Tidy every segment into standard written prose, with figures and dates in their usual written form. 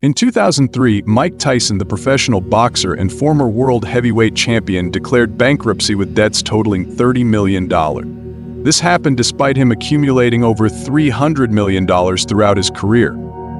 In 2003, Mike Tyson, the professional boxer and former world heavyweight champion, declared bankruptcy with debts totaling $30 million. This happened despite him accumulating over $300 million throughout his career.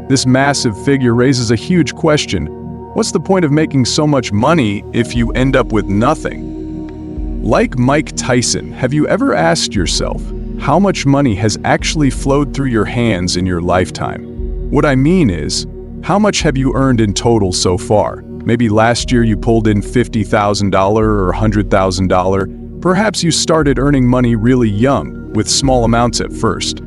This massive figure raises a huge question. What's the point of making so much money if you end up with nothing? Like Mike Tyson, have you ever asked yourself how much money has actually flowed through your hands in your lifetime? What I mean is, how much have you earned in total so far? Maybe last year you pulled in $50,000 or $100,000. Perhaps you started earning money really young, with small amounts at first.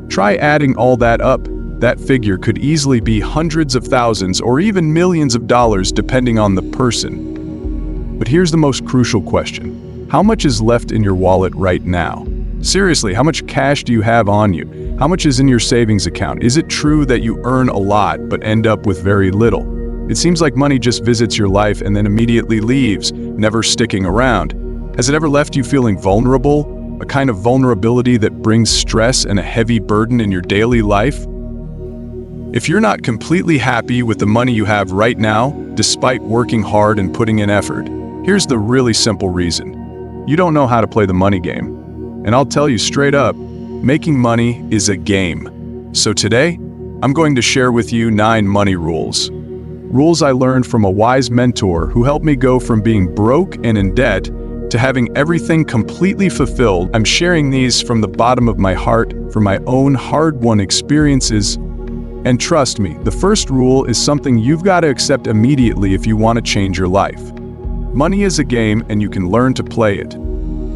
Try adding all that up. That figure could easily be hundreds of thousands or even millions of dollars depending on the person. But here's the most crucial question. How much is left in your wallet right now? Seriously, how much cash do you have on you? How much is in your savings account? Is it true that you earn a lot but end up with very little? It seems like money just visits your life and then immediately leaves, never sticking around. Has it ever left you feeling vulnerable? A kind of vulnerability that brings stress and a heavy burden in your daily life? If you're not completely happy with the money you have right now, despite working hard and putting in effort, here's the really simple reason. You don't know how to play the money game. And I'll tell you straight up, making money is a game. So today, I'm going to share with you 9 money rules. Rules I learned from a wise mentor who helped me go from being broke and in debt to having everything completely fulfilled. I'm sharing these from the bottom of my heart, from my own hard-won experiences. And trust me, the first rule is something you've got to accept immediately if you want to change your life. Money is a game and you can learn to play it.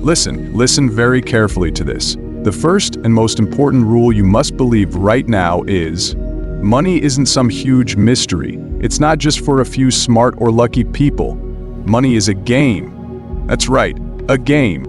Listen very carefully to this. The first and most important rule you must believe right now is, money isn't some huge mystery. It's not just for a few smart or lucky people. Money is a game. That's right, a game.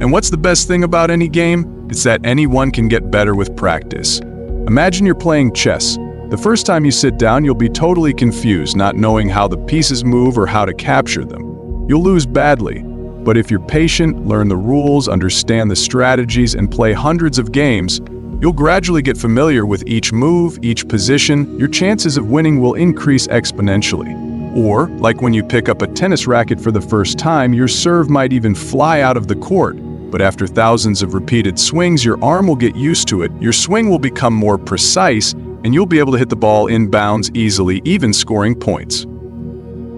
And what's the best thing about any game? It's that anyone can get better with practice. Imagine you're playing chess. The first time you sit down, you'll be totally confused, not knowing how the pieces move or how to capture them. You'll lose badly. But if you're patient, learn the rules, understand the strategies, and play hundreds of games, you'll gradually get familiar with each move, each position. Your chances of winning will increase exponentially. Or, like when you pick up a tennis racket for the first time, your serve might even fly out of the court. But after thousands of repeated swings, your arm will get used to it, your swing will become more precise, and you'll be able to hit the ball in bounds easily, even scoring points.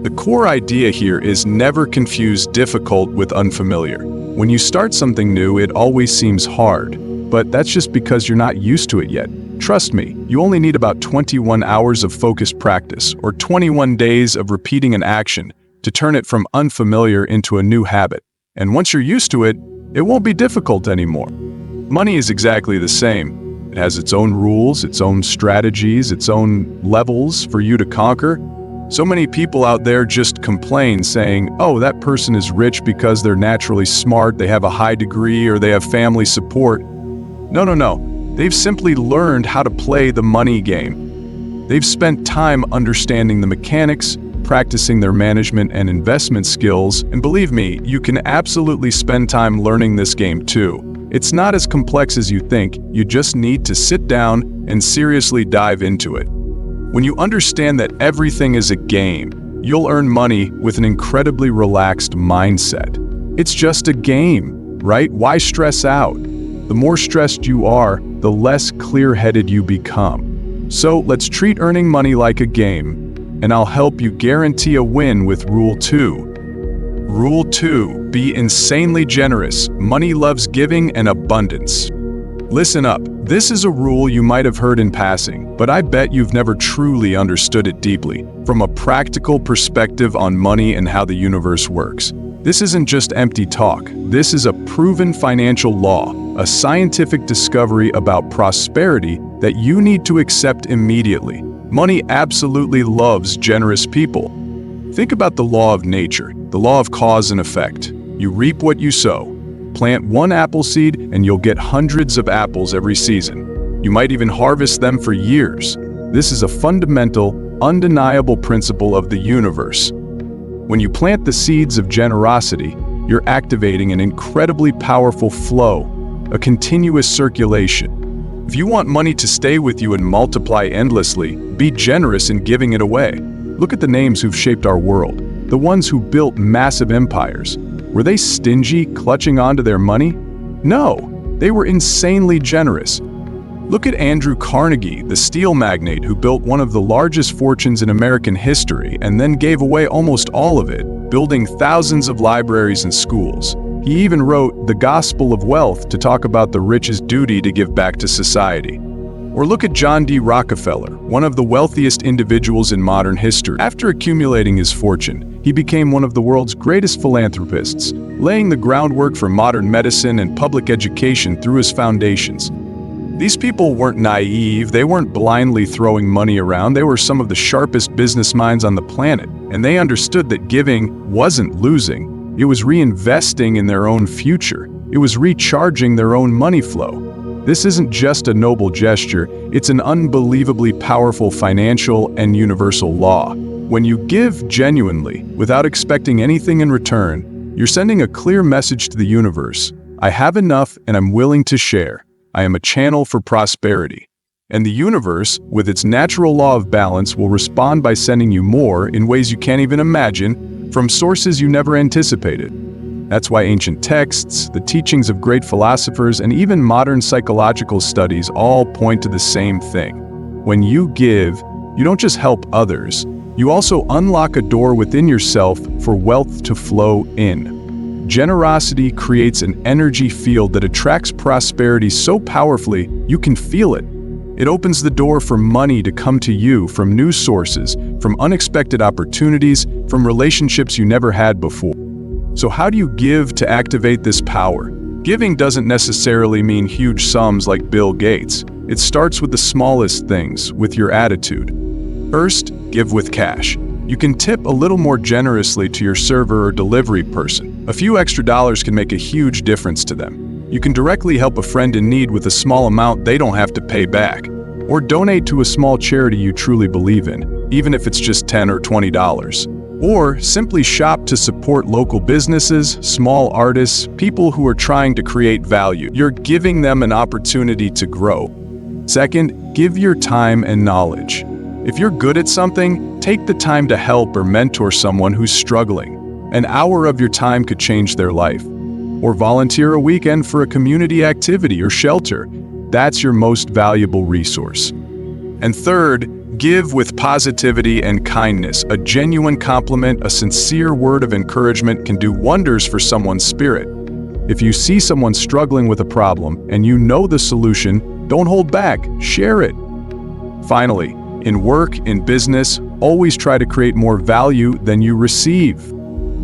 The core idea here is never confuse difficult with unfamiliar. When you start something new, it always seems hard, but that's just because you're not used to it yet. Trust me, you only need about 21 hours of focused practice or 21 days of repeating an action to turn it from unfamiliar into a new habit. And once you're used to it, it won't be difficult anymore. Money is exactly the same. It has its own rules, its own strategies, its own levels for you to conquer. So many people out there just complain saying, oh, that person is rich because they're naturally smart, they have a high degree, or they have family support. No. They've simply learned how to play the money game. They've spent time understanding the mechanics, practicing their management and investment skills, and believe me, you can absolutely spend time learning this game too. It's not as complex as you think, you just need to sit down and seriously dive into it. When you understand that everything is a game, you'll earn money with an incredibly relaxed mindset. It's just a game, right? Why stress out? The more stressed you are, the less clear-headed you become. So let's treat earning money like a game, and I'll help you guarantee a win with Rule 2. Rule 2, be insanely generous. Money loves giving and abundance. Listen up, this is a rule you might have heard in passing, but I bet you've never truly understood it deeply, from a practical perspective on money and how the universe works. This isn't just empty talk, this is a proven financial law, a scientific discovery about prosperity that you need to accept immediately. Money absolutely loves generous people. Think about the law of nature, the law of cause and effect. You reap what you sow. Plant one apple seed and you'll get hundreds of apples every season. You might even harvest them for years. This is a fundamental, undeniable principle of the universe. When you plant the seeds of generosity, you're activating an incredibly powerful flow, a continuous circulation. If you want money to stay with you and multiply endlessly, be generous in giving it away. Look at the names who've shaped our world, the ones who built massive empires. Were they stingy, clutching onto their money? No, they were insanely generous. Look at Andrew Carnegie, the steel magnate who built one of the largest fortunes in American history and then gave away almost all of it, building thousands of libraries and schools. He even wrote The Gospel of Wealth to talk about the rich's duty to give back to society. Or look at John D. Rockefeller, one of the wealthiest individuals in modern history. After accumulating his fortune, he became one of the world's greatest philanthropists, laying the groundwork for modern medicine and public education through his foundations. These people weren't naive, they weren't blindly throwing money around, they were some of the sharpest business minds on the planet, and they understood that giving wasn't losing, it was reinvesting in their own future, it was recharging their own money flow. This isn't just a noble gesture, it's an unbelievably powerful financial and universal law. When you give genuinely, without expecting anything in return, you're sending a clear message to the universe. I have enough and I'm willing to share. I am a channel for prosperity. And the universe, with its natural law of balance, will respond by sending you more in ways you can't even imagine, from sources you never anticipated. That's why ancient texts, the teachings of great philosophers, and even modern psychological studies all point to the same thing. When you give, you don't just help others, you also unlock a door within yourself for wealth to flow in. Generosity creates an energy field that attracts prosperity so powerfully you can feel it. It opens the door for money to come to you from new sources, from unexpected opportunities, from relationships you never had before. So how do you give to activate this power? Giving doesn't necessarily mean huge sums like Bill Gates. It starts with the smallest things, with your attitude. First, give with cash. You can tip a little more generously to your server or delivery person. A few extra dollars can make a huge difference to them. You can directly help a friend in need with a small amount they don't have to pay back. Or donate to a small charity you truly believe in, even if it's just $10 or $20. Or simply shop to support local businesses, small artists, people who are trying to create value. You're giving them an opportunity to grow. Second, give your time and knowledge. If you're good at something, take the time to help or mentor someone who's struggling. An hour of your time could change their life. Or volunteer a weekend for a community activity or shelter. That's your most valuable resource. And third, give with positivity and kindness. A genuine compliment, a sincere word of encouragement can do wonders for someone's spirit. If you see someone struggling with a problem and you know the solution, don't hold back, share it. Finally, in work, in business, always try to create more value than you receive.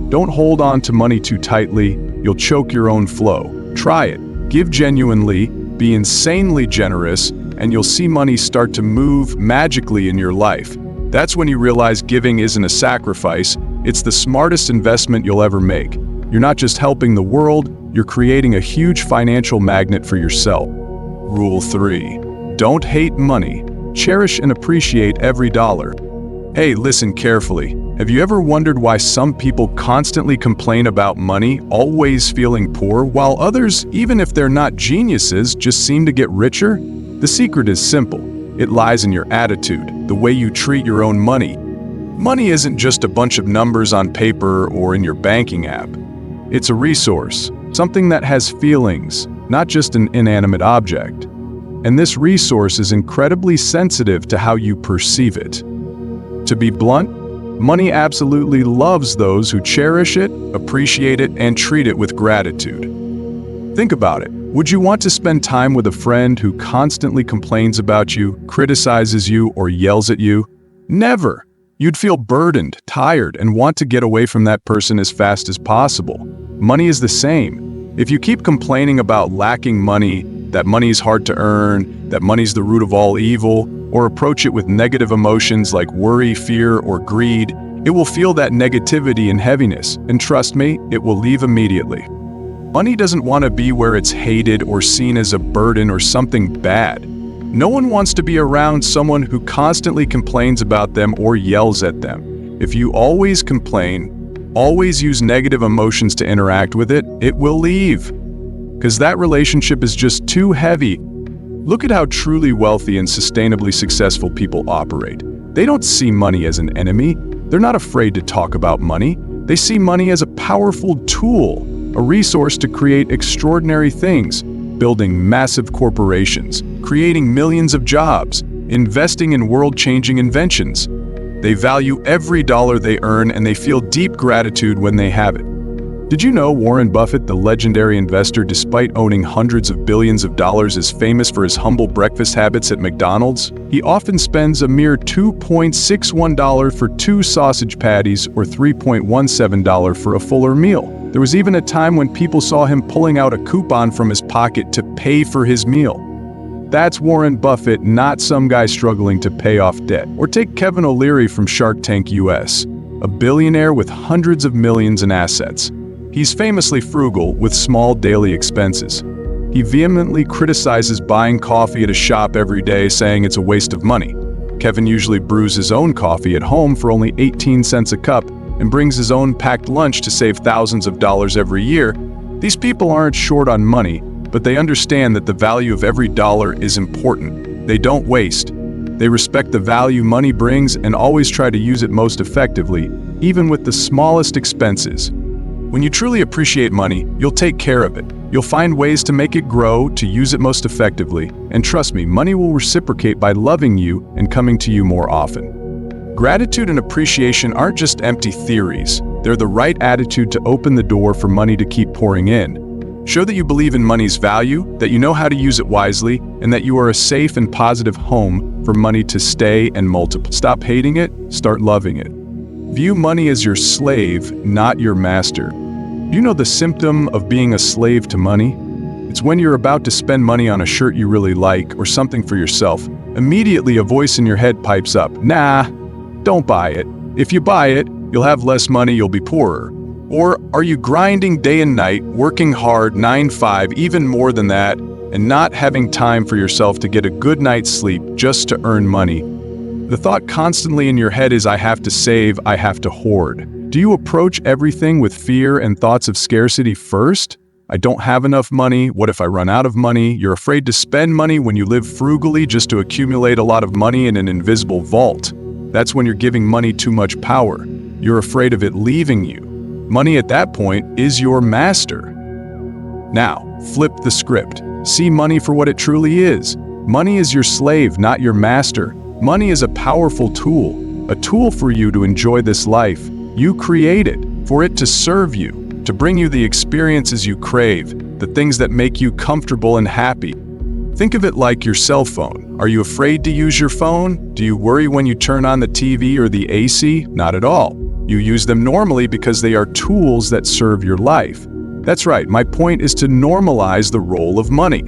Don't hold on to money too tightly, you'll choke your own flow. Try it. Give genuinely, be insanely generous, and you'll see money start to move magically in your life. That's when you realize giving isn't a sacrifice, it's the smartest investment you'll ever make. You're not just helping the world, you're creating a huge financial magnet for yourself. Rule 3. Don't hate money. Cherish and appreciate every dollar. Hey, listen carefully. Have you ever wondered why some people constantly complain about money, always feeling poor, while others, even if they're not geniuses, just seem to get richer? The secret is simple. It lies in your attitude, the way you treat your own money. Money isn't just a bunch of numbers on paper or in your banking app. It's a resource, something that has feelings, not just an inanimate object. And this resource is incredibly sensitive to how you perceive it. To be blunt, money absolutely loves those who cherish it, appreciate it, and treat it with gratitude. Think about it. Would you want to spend time with a friend who constantly complains about you, criticizes you, or yells at you? Never. You'd feel burdened, tired, and want to get away from that person as fast as possible. Money is the same. If you keep complaining about lacking money, that money's hard to earn, that money's the root of all evil, or approach it with negative emotions like worry, fear, or greed, it will feel that negativity and heaviness, and trust me, it will leave immediately. Money doesn't want to be where it's hated or seen as a burden or something bad. No one wants to be around someone who constantly complains about them or yells at them. If you always complain, always use negative emotions to interact with it, it will leave. Because that relationship is just too heavy. Look at how truly wealthy and sustainably successful people operate. They don't see money as an enemy. They're not afraid to talk about money. They see money as a powerful tool, a resource to create extraordinary things, building massive corporations, creating millions of jobs, investing in world-changing inventions. They value every dollar they earn and they feel deep gratitude when they have it. Did you know Warren Buffett, the legendary investor, despite owning hundreds of billions of dollars, is famous for his humble breakfast habits at McDonald's? He often spends a mere $2.61 for 2 sausage patties or $3.17 for a fuller meal. There was even a time when people saw him pulling out a coupon from his pocket to pay for his meal. That's Warren Buffett, not some guy struggling to pay off debt. Or take Kevin O'Leary from Shark Tank US, a billionaire with hundreds of millions in assets. He's famously frugal with small daily expenses. He vehemently criticizes buying coffee at a shop every day, saying it's a waste of money. Kevin usually brews his own coffee at home for only 18 cents a cup and brings his own packed lunch to save thousands of dollars every year. These people aren't short on money, but they understand that the value of every dollar is important. They don't waste. They respect the value money brings and always try to use it most effectively, even with the smallest expenses. When you truly appreciate money, you'll take care of it. You'll find ways to make it grow, to use it most effectively, and trust me, money will reciprocate by loving you and coming to you more often. Gratitude and appreciation aren't just empty theories. They're the right attitude to open the door for money to keep pouring in. Show that you believe in money's value, that you know how to use it wisely, and that you are a safe and positive home for money to stay and multiply. Stop hating it, start loving it. View money as your slave, not your master. Do you know the symptom of being a slave to money? It's when you're about to spend money on a shirt you really like or something for yourself. Immediately a voice in your head pipes up, "Nah, don't buy it. If you buy it, you'll have less money, you'll be poorer." Or are you grinding day and night, working hard 9-5, even more than that, and not having time for yourself to get a good night's sleep just to earn money? The thought constantly in your head is, I have to save, I have to hoard. Do you approach everything with fear and thoughts of scarcity first? I don't have enough money. What if I run out of money? You're afraid to spend money when you live frugally just to accumulate a lot of money in an invisible vault. That's when you're giving money too much power. You're afraid of it leaving you. Money at that point is your master. Now, flip the script. See money for what it truly is. Money is your slave, not your master. Money is a powerful tool, a tool for you to enjoy this life. You create it, for it to serve you, to bring you the experiences you crave, the things that make you comfortable and happy. Think of it like your cell phone. Are you afraid to use your phone? Do you worry when you turn on the TV or the AC? Not at all. You use them normally because they are tools that serve your life. That's right, my point is to normalize the role of money.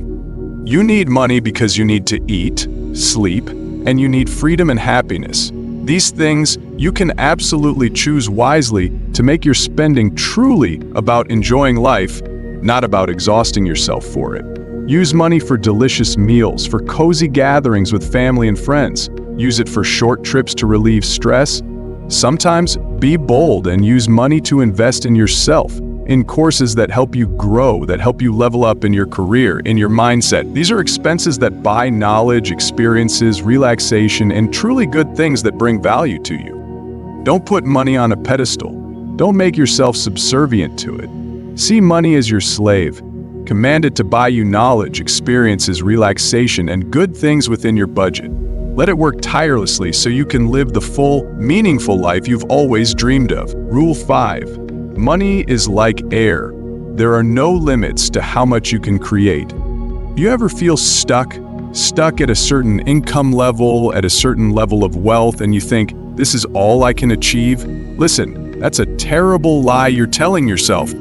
You need money because you need to eat, sleep, and you need freedom and happiness. These things you can absolutely choose wisely to make your spending truly about enjoying life, not about exhausting yourself for it. Use money for delicious meals, for cozy gatherings with family and friends. Use it for short trips to relieve stress. Sometimes be bold and use money to invest in yourself, in courses that help you grow, that help you level up in your career, in your mindset. These are expenses that buy knowledge, experiences, relaxation, and truly good things that bring value to you. Don't put money on a pedestal. Don't make yourself subservient to it. See money as your slave. Command it to buy you knowledge, experiences, relaxation, and good things within your budget. Let it work tirelessly so you can live the full, meaningful life you've always dreamed of. Rule 5. Money is like air. There are no limits to how much you can create. Do you ever feel stuck at a certain income level, at a certain level of wealth, and you think, this is all I can achieve? Listen, that's a terrible lie you're telling yourself.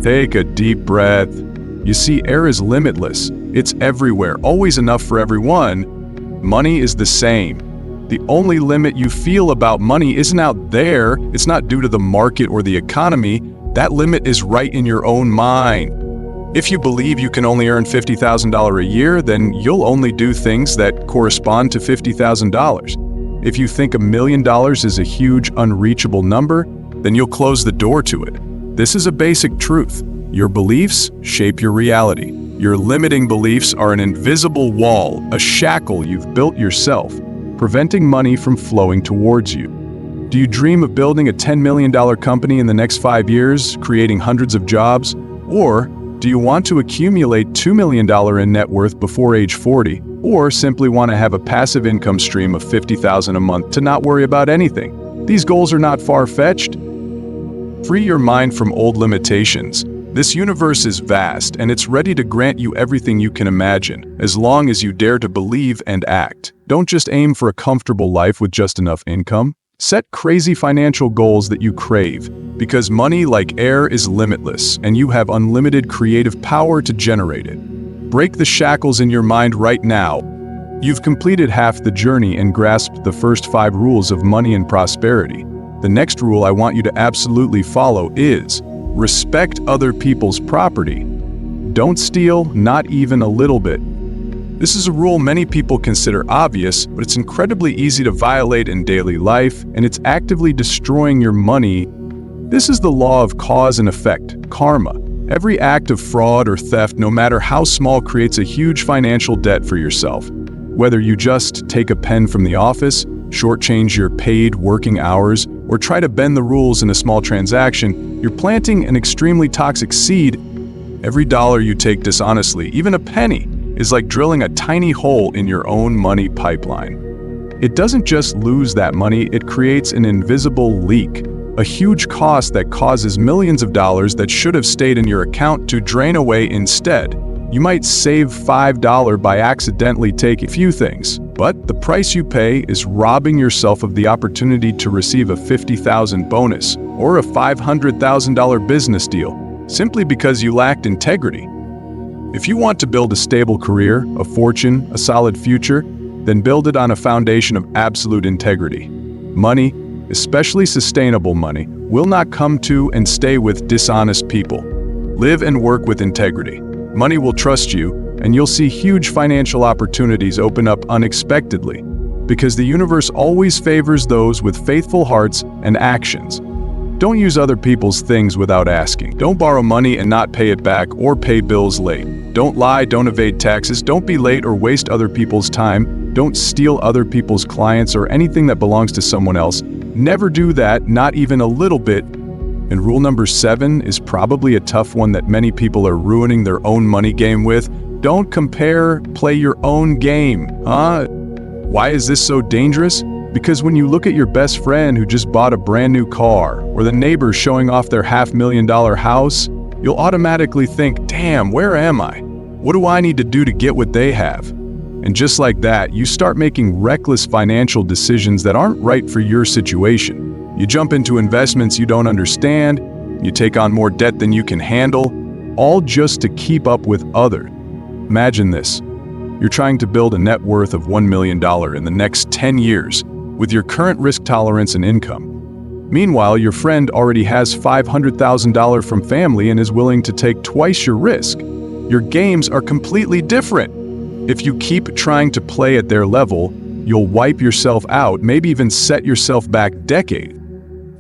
Take a deep breath. You see, air is limitless. It's everywhere, always enough for everyone. Money is the same. The only limit you feel about money isn't out there. It's not due to the market or the economy. That limit is right in your own mind. If you believe you can only earn $50,000 a year, then you'll only do things that correspond to $50,000. If you think $1 million is a huge, unreachable number, then you'll close the door to it. This is a basic truth. Your beliefs shape your reality. Your limiting beliefs are an invisible wall, a shackle you've built yourself, preventing money from flowing towards you. Do you dream of building a $10 million company in the next 5 years, creating hundreds of jobs? Or do you want to accumulate $2 million in net worth before age 40? Or simply want to have a passive income stream of $50,000 a month to not worry about anything? These goals are not far-fetched. Free your mind from old limitations. This universe is vast, and it's ready to grant you everything you can imagine, as long as you dare to believe and act. Don't just aim for a comfortable life with just enough income. Set crazy financial goals that you crave, because money, like air, is limitless, and you have unlimited creative power to generate it. Break the shackles in your mind right now. You've completed half the journey and grasped the first 5 rules of money and prosperity. The next rule I want you to absolutely follow is: respect other people's property. Don't steal, not even a little bit. This is a rule many people consider obvious, but it's incredibly easy to violate in daily life, and it's actively destroying your money. This is the law of cause and effect, karma. Every act of fraud or theft, no matter how small, creates a huge financial debt for yourself. Whether you just take a pen from the office, shortchange your paid working hours, or try to bend the rules in a small transaction, you're planting an extremely toxic seed. Every dollar you take dishonestly, even a penny, is like drilling a tiny hole in your own money pipeline. It doesn't just lose that money, it creates an invisible leak, a huge cost that causes millions of dollars that should have stayed in your account to drain away instead. You might save $5 by accidentally taking a few things, but the price you pay is robbing yourself of the opportunity to receive a $50,000 bonus or a $500,000 business deal, simply because you lacked integrity. If you want to build a stable career, a fortune, a solid future, then build it on a foundation of absolute integrity. Money, especially sustainable money, will not come to and stay with dishonest people. Live and work with integrity. Money will trust you, and you'll see huge financial opportunities open up unexpectedly, because the universe always favors those with faithful hearts and actions. Don't use other people's things without asking. Don't borrow money and not pay it back or pay bills late. Don't lie, don't evade taxes, don't be late or waste other people's time. Don't steal other people's clients or anything that belongs to someone else. Never do that, not even a little bit. And rule number 7 is probably a tough one that many people are ruining their own money game with. Don't compare, play your own game. Why is this so dangerous? Because when you look at your best friend who just bought a brand new car, or the neighbor showing off their $500,000 house, you'll automatically think, damn, where am I? What do I need to do to get what they have? And just like that, you start making reckless financial decisions that aren't right for your situation. You jump into investments you don't understand, you take on more debt than you can handle, all just to keep up with others. Imagine this. You're trying to build a net worth of $1 million in the next 10 years with your current risk tolerance and income. Meanwhile, your friend already has $500,000 from family and is willing to take twice your risk. Your games are completely different. If you keep trying to play at their level, you'll wipe yourself out, maybe even set yourself back decades.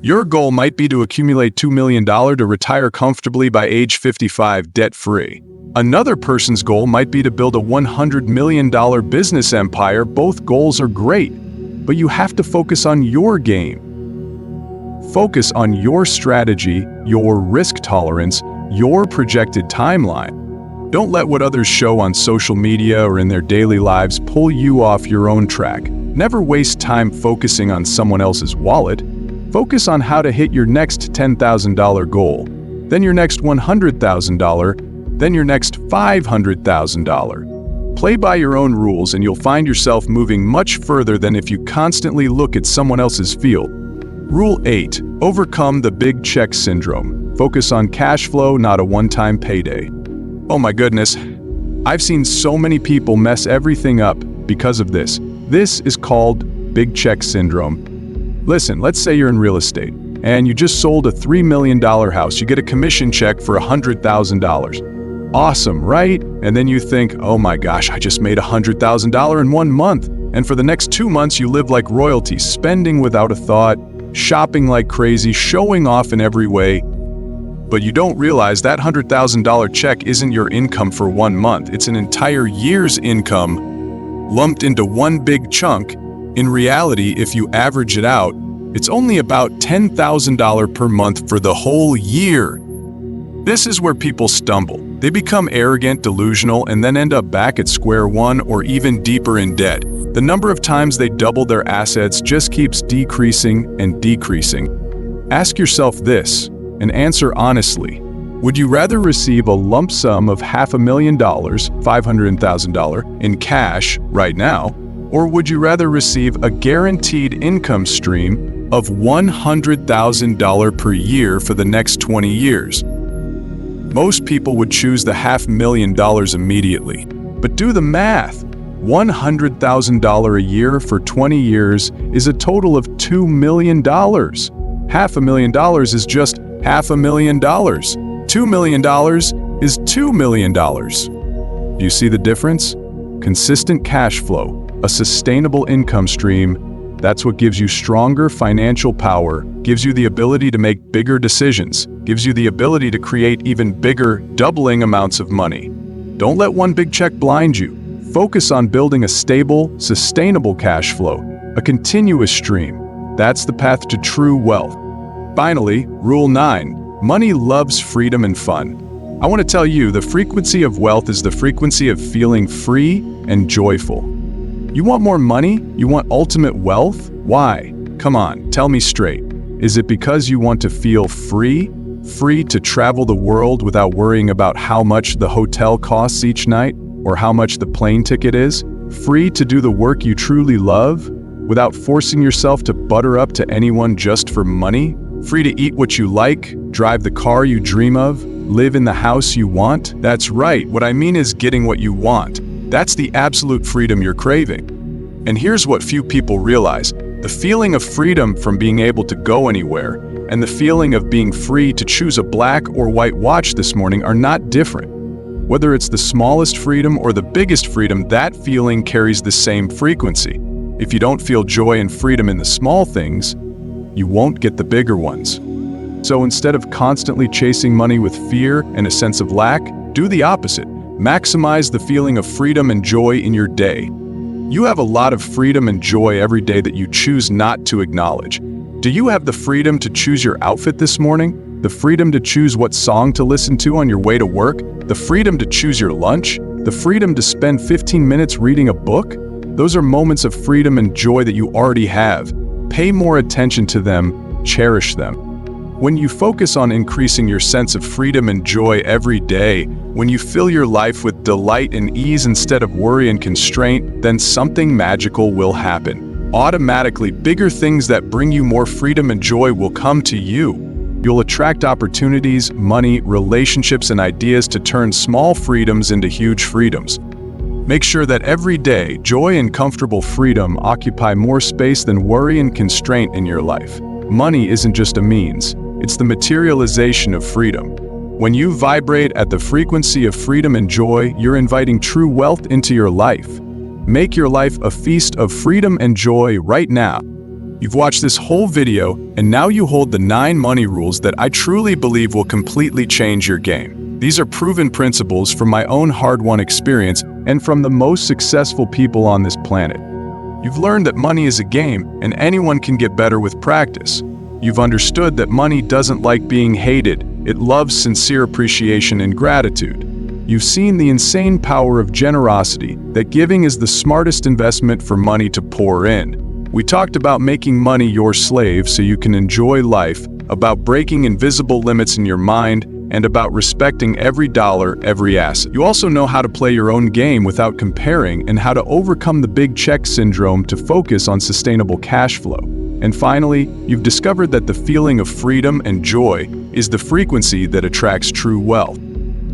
Your goal might be to accumulate $2 million to retire comfortably by age 55 debt-free. Another person's goal might be to build a $100 million business empire. Both goals are great, but you have to focus on your game. Focus on your strategy, your risk tolerance, your projected timeline. Don't let what others show on social media or in their daily lives pull you off your own track. Never waste time focusing on someone else's wallet. Focus on how to hit your next $10,000 goal, then your next $100,000, then your next $500,000. Play by your own rules and you'll find yourself moving much further than if you constantly look at someone else's field. Rule 8. Overcome the big check syndrome. Focus on cash flow, not a one-time payday. Oh my goodness. I've seen so many people mess everything up because of this. This is called big check syndrome. Listen, let's say you're in real estate and you just sold a $3 million house. You get a commission check for $100,000. Awesome, right? And then you think, oh my gosh, I just made $100,000 in 1 month. And for the next 2 months, you live like royalty, spending without a thought, shopping like crazy, showing off in every way. But you don't realize that $100,000 check isn't your income for 1 month. It's an entire year's income lumped into one big chunk. In reality, if you average it out, it's only about $10,000 per month for the whole year. This is where people stumble. They become arrogant, delusional, and then end up back at square one or even deeper in debt. The number of times they double their assets just keeps decreasing and decreasing. Ask yourself this, and answer honestly. Would you rather receive a lump sum of $500,000, $500,000 in cash right now, or would you rather receive a guaranteed income stream of $100,000 per year for the next 20 years? Most people would choose the $500,000 immediately. But do the math. $100,000 a year for 20 years is a total of $2 million. $500,000 is just $500,000. $2 million is $2 million. Do you see the difference? Consistent cash flow, a sustainable income stream, that's what gives you stronger financial power, gives you the ability to make bigger decisions, gives you the ability to create even bigger, doubling amounts of money. Don't let one big check blind you. Focus on building a stable, sustainable cash flow, a continuous stream. That's the path to true wealth. Finally, Rule 9. Money loves freedom and fun. I want to tell you, the frequency of wealth is the frequency of feeling free and joyful. You want more money? You want ultimate wealth? Why? Come on, tell me straight. Is it because you want to feel free? Free to travel the world without worrying about how much the hotel costs each night or how much the plane ticket is? Free to do the work you truly love without forcing yourself to butter up to anyone just for money? Free to eat what you like, drive the car you dream of, live in the house you want? That's right, what I mean is getting what you want. That's the absolute freedom you're craving. And here's what few people realize. The feeling of freedom from being able to go anywhere and the feeling of being free to choose a black or white watch this morning are not different. Whether it's the smallest freedom or the biggest freedom, that feeling carries the same frequency. If you don't feel joy and freedom in the small things, you won't get the bigger ones. So instead of constantly chasing money with fear and a sense of lack, do the opposite. Maximize the feeling of freedom and joy in your day. You have a lot of freedom and joy every day that you choose not to acknowledge. Do you have the freedom to choose your outfit this morning? The freedom to choose what song to listen to on your way to work? The freedom to choose your lunch? The freedom to spend 15 minutes reading a book? Those are moments of freedom and joy that you already have. Pay more attention to them, cherish them. When you focus on increasing your sense of freedom and joy every day, when you fill your life with delight and ease instead of worry and constraint, then something magical will happen. Automatically, bigger things that bring you more freedom and joy will come to you. You'll attract opportunities, money, relationships, and ideas to turn small freedoms into huge freedoms. Make sure that every day, joy and comfortable freedom occupy more space than worry and constraint in your life. Money isn't just a means. It's the materialization of freedom. When you vibrate at the frequency of freedom and joy, you're inviting true wealth into your life. Make your life a feast of freedom and joy right now. You've watched this whole video, and now you hold the 9 money rules that I truly believe will completely change your game. These are proven principles from my own hard-won experience and from the most successful people on this planet. You've learned that money is a game, and anyone can get better with practice. You've understood that money doesn't like being hated. It loves sincere appreciation and gratitude. You've seen the insane power of generosity, that giving is the smartest investment for money to pour in. We talked about making money your slave so you can enjoy life, about breaking invisible limits in your mind, and about respecting every dollar, every asset. You also know how to play your own game without comparing and how to overcome the big check syndrome to focus on sustainable cash flow. And finally, you've discovered that the feeling of freedom and joy is the frequency that attracts true wealth.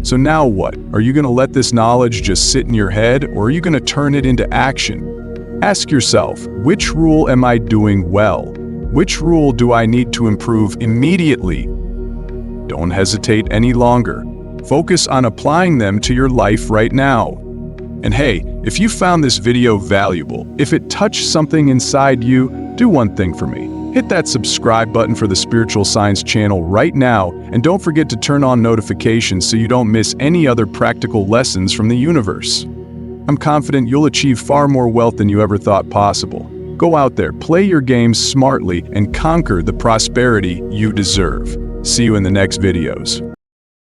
So now what? Are you going to let this knowledge just sit in your head, or are you going to turn it into action? Ask yourself, which rule am I doing well? Which rule do I need to improve immediately? Don't hesitate any longer. Focus on applying them to your life right now. And hey, if you found this video valuable, if it touched something inside you, do one thing for me. Hit that subscribe button for the Spiritual Science channel right now, and don't forget to turn on notifications so you don't miss any other practical lessons from the universe. I'm confident you'll achieve far more wealth than you ever thought possible. Go out there, play your games smartly, and conquer the prosperity you deserve. See you in the next videos.